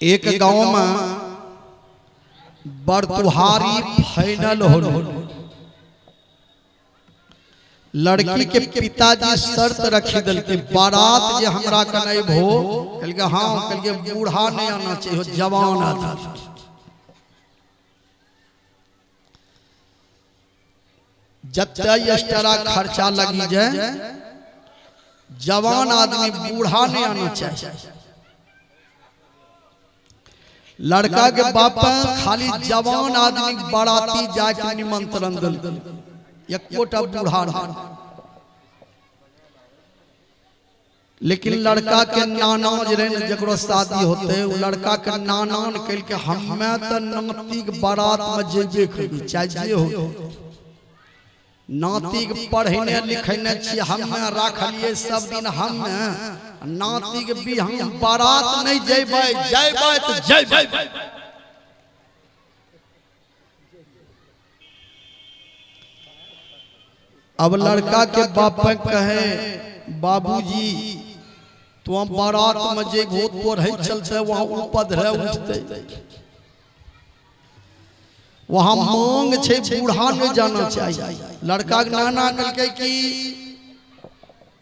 एक गांव में बरतुहारी फाइनल हो लड़की के पिताजी शर्त रखी दल के बारात जे हमरा का नहीं भो कल के हाँ कल के बूढ़ा नहीं आना चाहिए जवान आता जत्ता एक्स्ट्रा खर्चा लगी जाए जवान आदमी बूढ़ा नहीं आना चाहिए। लड़का के बाप खाली जवान आदमी बाराती जाके निमंत्रण दल एक बूढ़ा लेकिन लड़का के नाना जरे जकरो शादी होते लड़का के नाना कल के हमें तो नाती के बारात में जेबे करी चाहे हो नाती के पढ़ने लिखने छिए हमें रखलिए सब दिन हम नाती के भी हम बारात नहीं जेबै जेबै तो जेबै। अब लड़का के बाप कहे बाबूजी तुम बारात में जेबो तो रह चलते वहां उपद रह उठते वहां मांग छे बूढ़ा नहीं जाना चाहिए। लड़का के नाना कहलकै कि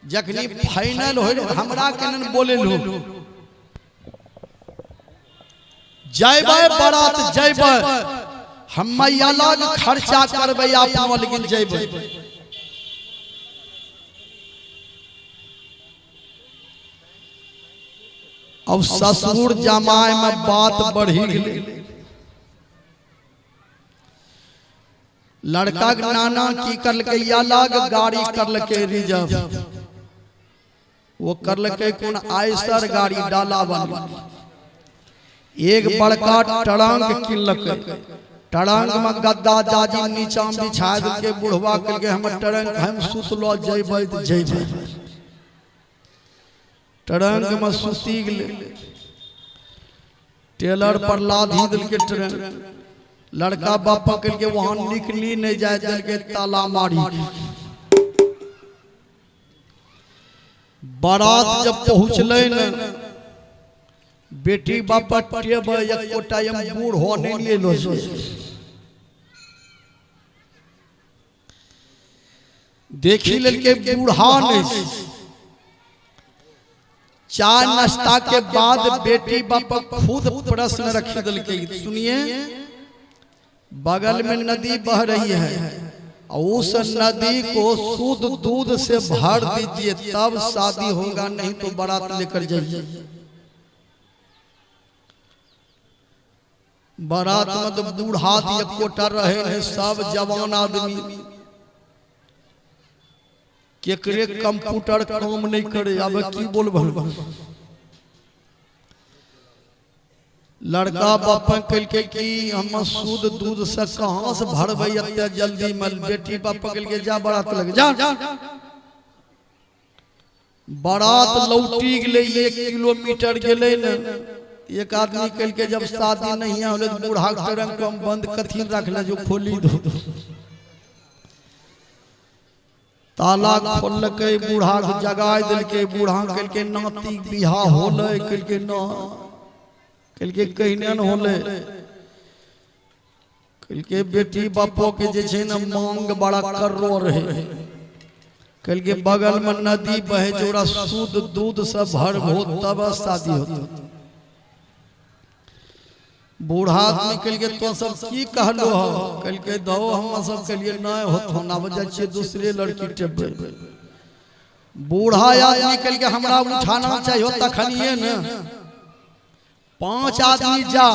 जखनी फाइनल हो हमरा केन बोले लो जयबै बारात जयबै हम अलग खर्चा करबै आप लेकिन जयबै। अब ससुर जमाई में बात बढ़ी गई। लड़का के नाना की करलके अलग गाड़ी करलके रिजर्व वो करलके कौन आयसर गाड़ी डाला बन एक बड़का टरंग किनलके टरंग में गद्दा जाजी नीचा बिछा के बुढ़वा करके हम टरंग हम सुतलो जेबै त जेबै टरंग में सुती गेले टेलर पर लाधी दिल के टरंग लड़का बाप पकड़ के वहां निकली नहीं जाए दल के ताला मारी। बारात जब पहुंचले न बेटी बाप टेब एक टाइम बूढ़ होने लिए लो देखी लड़के बूढ़ा नहीं चाय नाश्ता के बाद बेटी बाप खुद प्रश्न रखी दल के सुनिए बगल में नदी बह रही है उस नदी को शुद्ध दूध से भर दीजिए तब शादी होगा नहीं तो बारात लेकर जाइए। बारात में तो बूढ़ा एक रहे हैं सब जवान आदमी केकरे कंप्यूटर काम नहीं करे अब की बोलबो। लड़का बाप कल के कि हम शुद्ध दूध से कहां से भरबै इतने जल्दी मल बेटी बाप कल के जा बारात लग जा बारात लौटी गेले 1 किलोमीटर गेले न एक आदमी कल के जब शादी नहीं होले तो बूढ़ा टरंग को हम बंद कथी रखले जो खोली दो ताला खोल के बूढ़ा जगाय दिल के बूढ़ा कल के नाती बियाह होले कल के ना कल के कहने होले कल के बेटी बापो के जे छे न मांग बड़ा कर रो रहे कल के बगल में नदी बहे जोरा शुद्ध दूध से भर हो तब शादी होती। बूढ़ा आदमी कल के तो सब की कहलो हो कल के दो हम सब के लिए ना होत होना वजह छे दूसरे लड़की टेबे बूढ़ा आदमी कल के हमरा उठाना चाहिए तखनिए न 5 आदमी जा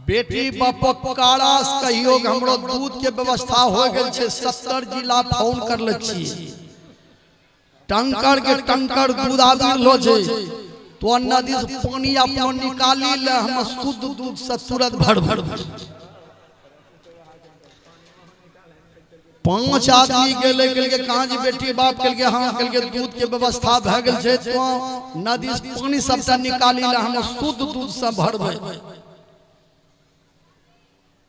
बेटी बाप कारास कहियो हमरो दूध के व्यवस्था हो गेल छे 70 जिला फोन कर ले छी टंकर के टंकर दूध आदि लो छे तो नदी से पानी अपन निकाली ले हम शुद्ध दूध से तुरंत भर भर 5 आदमी गेले के कहां जी बेटी बाप के हां के दूध के व्यवस्था भ गेल छे तो नदी से पानी सबटा निकाली ले हम शुद्ध दूध से भरबै।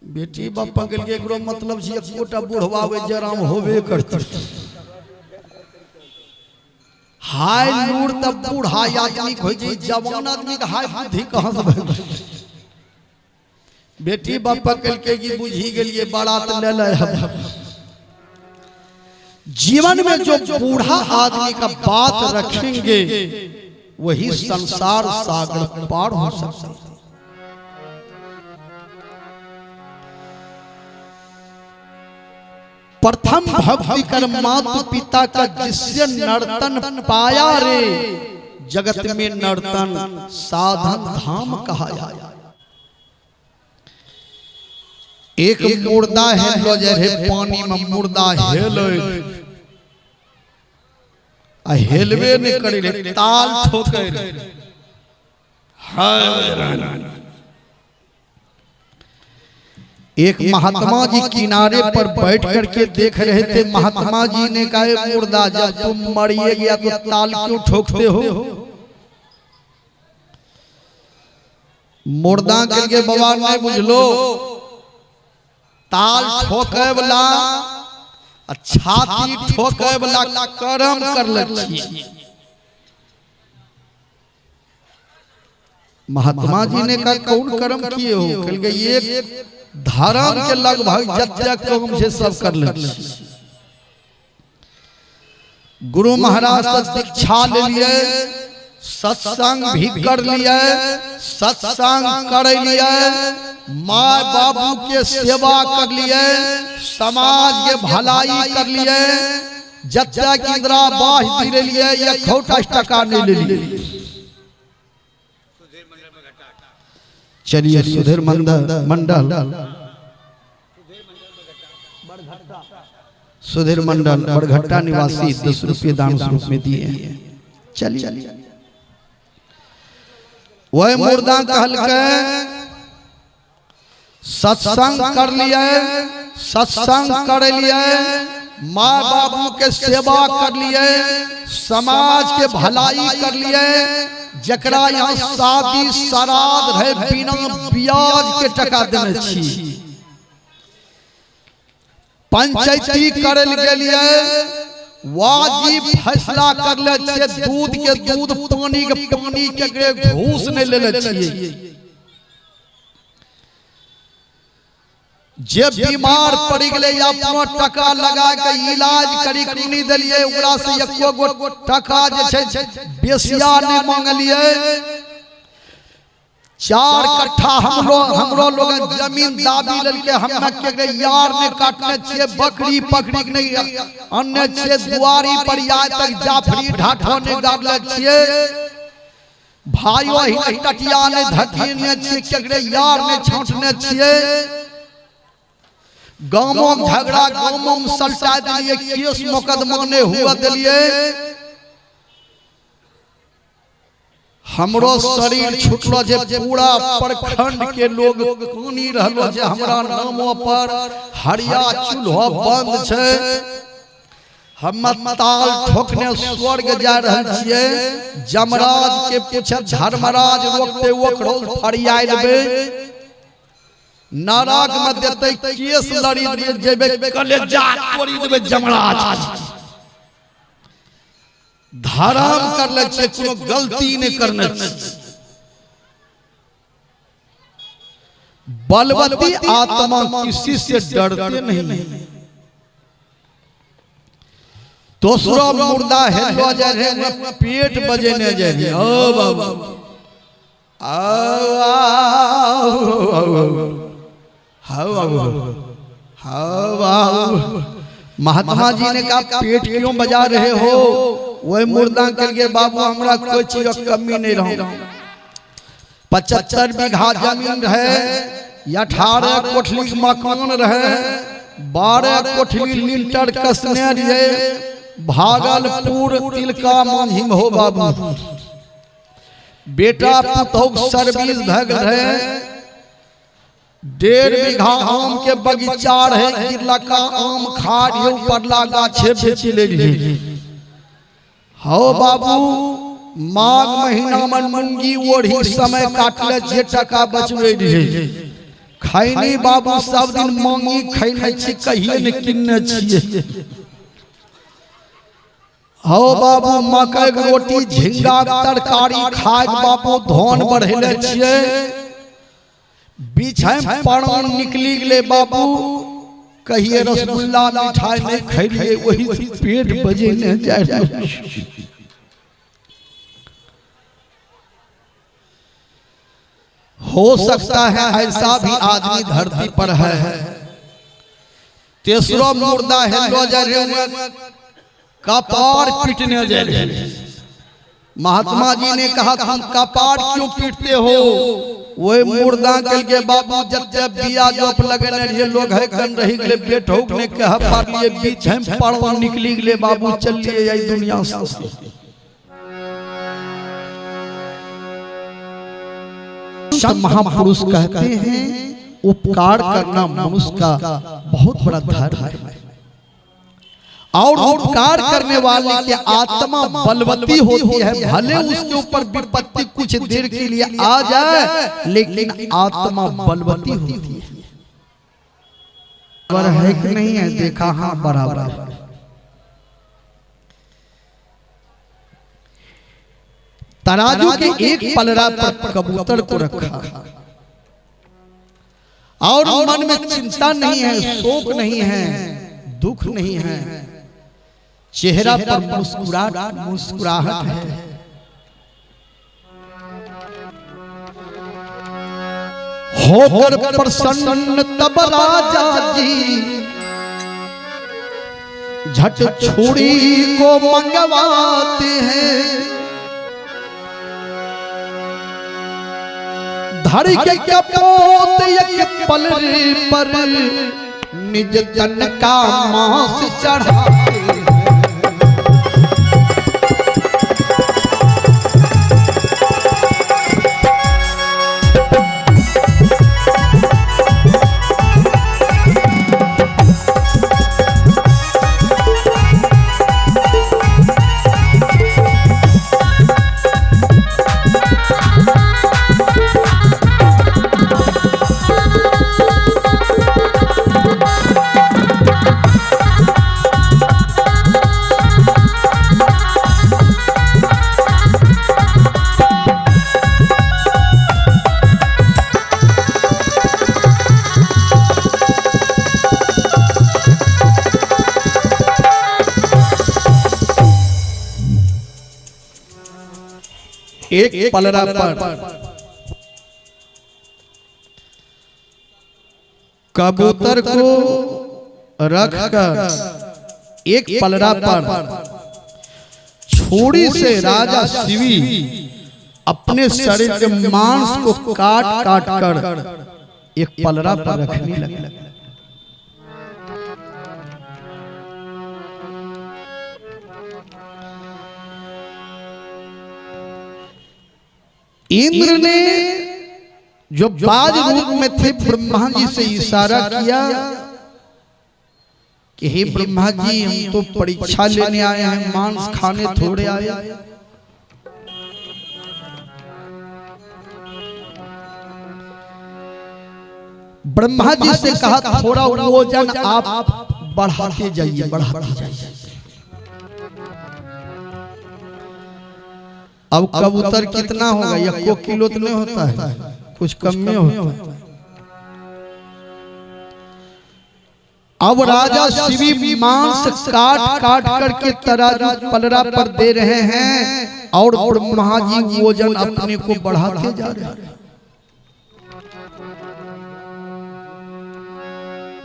बेटी बाप के एकरो मतलब छै एकोटा बुढ़वावे जराम होबे करते हाय लूर तब बूढ़ा आदमी खोई जे जवान आदमी का हाय बुद्धि कहां से भइल। बेटी बाप पकड़ के की बुझी गेलिए बारात ले ले। जीवन में जो बूढ़ा आदमी का बात रखेंगे वही संसार सागर पार हो सकता है। प्रथम भक्ति कर माता पिता का जिससे नर्तन पाया रे, जगत में नर्तन साधन धाम कहाया। एक मुर्दा हेलो जे पानी में मुर्दा हेलो हेलवे ने करी रे ताल ठोकर। एक महात्मा जी किनारे पर बैठ करके देख रहे थे। महात्मा जी ने कहा मुर्दा जब तुम मरिए गया तो ताल क्यों ठोकते हो? मुर्दा के बाबा ने बुझलो ताल ठोके वाला छाती ठोके वाला कर्म कर ले। महात्मा जी ने कहा कौन कर्म किए हो? कल के ये धर्म के लगभग जत्या कर्म से सब कर ले। गुरु महाराज से दीक्षा ले लिए, सत्संग भी कर लिया, सत्संग कर लिया, माँ बाबू के सेवा कर लिए, समाज के भलाई कर लिए, जत्या की इंदिरा बाह ले लिए, या खोटा टका नहीं ले लिए। चलिए सुधीर मंडल सुधीर मंडल बड़घट्टा निवासी 10 रुपये दान स्वरूप में दिए। चलिए वह मुर्दा कहल के सत्संग कर लिया, सत्संग कर लिया, माँ बाबू के सेवा कर लिए, समाज के भलाई कर लिए, जकरा यहाँ शादी श्राद्ध है बिना ब्याज के टका देने छी, पंचायती करल के लिए वाजिब फैसला कर ले छे, दूध के दूध पानी के पानी के घूस नहीं ले ले छिए। जे बीमार पड़ गए अपना टका लगा के इलाज करी नहीं दिलिए, ओकरा से एको गो टका जे छे बेसिया नहीं मांगलिए। 4 कट्ठा हमरो लोग जमीन दाबी लेके हम के यार ने काटने छे, बकरी पकड़ी नहीं अन्य छे, दुआरी पर आज तक जाफरी ढाठो ने गाड़ले छे, भाइयों ही टटिया ने धकीने छे, केकरे यार ने छांटने छे, गांवों झगड़ा गांवों में सलटा दिए, केस मुकदमा ने हुआ दिलिए। हमरो शरीर छुटलो जे पूरा प्रखंड के लोग कानी रहलो जे हमरा नामो पर हरिया चूल्हा बंद छे, हम ताल ठोकने स्वर्ग जा रहल छिए। जमराज के पूछे धर्मराज रोकते ओकरो फरियाय लेबे, नरक में देते केस लड़ी जेबे कलेजा तोड़ी देबे जमराज। धर्म कर ले छे, कोनो गलती नहीं करने छे। बलवती आत्मा किसी से डरते नहीं। दूसरा मुर्दा हेलो जा रहे, पेट बजेने जा रहे, ओ बाबा महात्मा जी ने कहा पेट क्यों बजा रहे हो? वही मुर्दा कर के बाबू हमरा कोई चीज कमी नहीं रहो। 75 बीघा जमीन रहे, 18 कोठली मकान रहे, 12 कोठली लिंटर कसने रहे, भागलपुर तिलका मांझिम हो बाबू। बेटा पुतौह सर्विस भग रहे, 1.5 बीघा आम के बगीचा रहे, गिरला का आम खाड़ परला गाछे बेच ले रही। हो बाबू माघ महीना में मुंगी ओढ़ी समय काटले जे टका बचवे रहे, खैनी बाबू सब दिन मांगी खैने छी, कहिए न किन्ने छिए। हो बाबू मकई के रोटी झिंगा के तरकारी खाए बाबू धन बढ़ेले छिए बीच में पड़न निकली गेले बाबू कहिए रसगुल्ला मिठाई नहीं खइलिए वही से पेट बजे न जाए। हो सकता है ऐसा भी आदमी धरती पर है। तेसरो मुर्दा हेलो जरे कपार पीटने जा रहे। महात्मा जी ने कहा तुम कपार क्यों पीटते हो? वो मुर्दा कल के बाबू जब जब बिया जोप लगने ये लोग है कन रही गले बेटो ने कहा पार लिए बीच हम पड़वा निकली गले बाबू चल लिए यही दुनिया से। महापुरुष कहते हैं उपकार करना मनुष्य का बहुत बड़ा धर्म है और उपकार करने वाले की आत्मा बलवती होती है। भले उसके ऊपर विपत्ति कुछ देर के लिए आ जाए लेकिन आत्मा बलवती होती है। बराबर है कि नहीं है? देखा हाँ बराबर। तराजू के एक पलड़ा पर कबूतर को रखा और मन में चिंता नहीं है, शोक नहीं है, दुख नहीं है, चेहरा पर मुस्कुराहट है। होकर प्रसन्न तब राजा जी झट छुरी को मंगवाते हैं। धड़ के कपोत एक पलड़े पर निज तन का मांस चढ़ाते हैं। एक पलड़ा पर कबूतर को रखकर एक पलड़ा पर छुरी से राजा शिवी अपने शरीर के मांस को काट काट कर एक पलड़ा पर रखने लगे। इंद्र ने जो बाज रूप में थे ब्रह्मा जी से इशारा किया कि हे ब्रह्मा जी हम तो परीक्षा लेने आए हैं, मांस खाने थोड़े आए। ब्रह्मा जी से कहा थोड़ा वजन आप बढ़ाते जाइए, बढ़ाते जाइए। अब कबूतर कितना होगा? 1 किलो तो नहीं होता है, कुछ कम में होता है। अब राजा शिवी मांस काट काट करके तराजू पलड़ा पर दे रहे हैं और ब्रह्मा जी वजन अपने को बढ़ाते जा रहे हैं।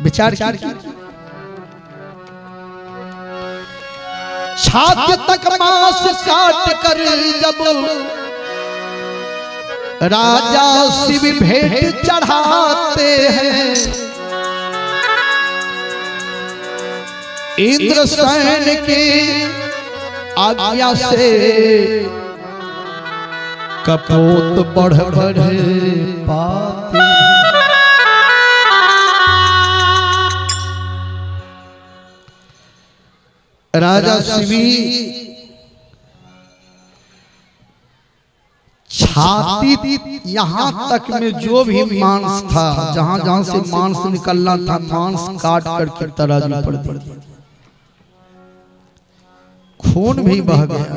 विचार छाती तक मांस काट कर जब राजा शिव भेंट चढ़ाते हैं, इंद्र सैन के आज्ञा से कपोत बढ़ बढ़ पाते। राजा शिवी छाती यहाँ तक में जो भी मांस था, जहां जहां से मांस निकलना था, मांस काट करके तराजू पर दिया। खून भी बह गया,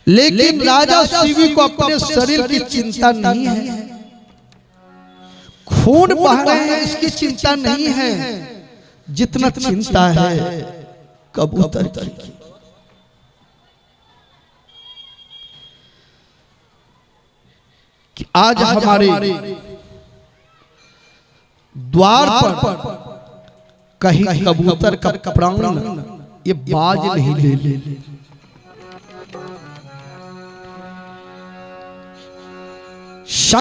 लेकिन राजा शिवी को अपने शरीर की चिंता नहीं है। खून बह रहे हैं इसकी चिंता नहीं है, जितना चिंता है कबूतर की। कि आज हमारे द्वार पर कहीं कबूतर का प्राण ये बाज नहीं ले।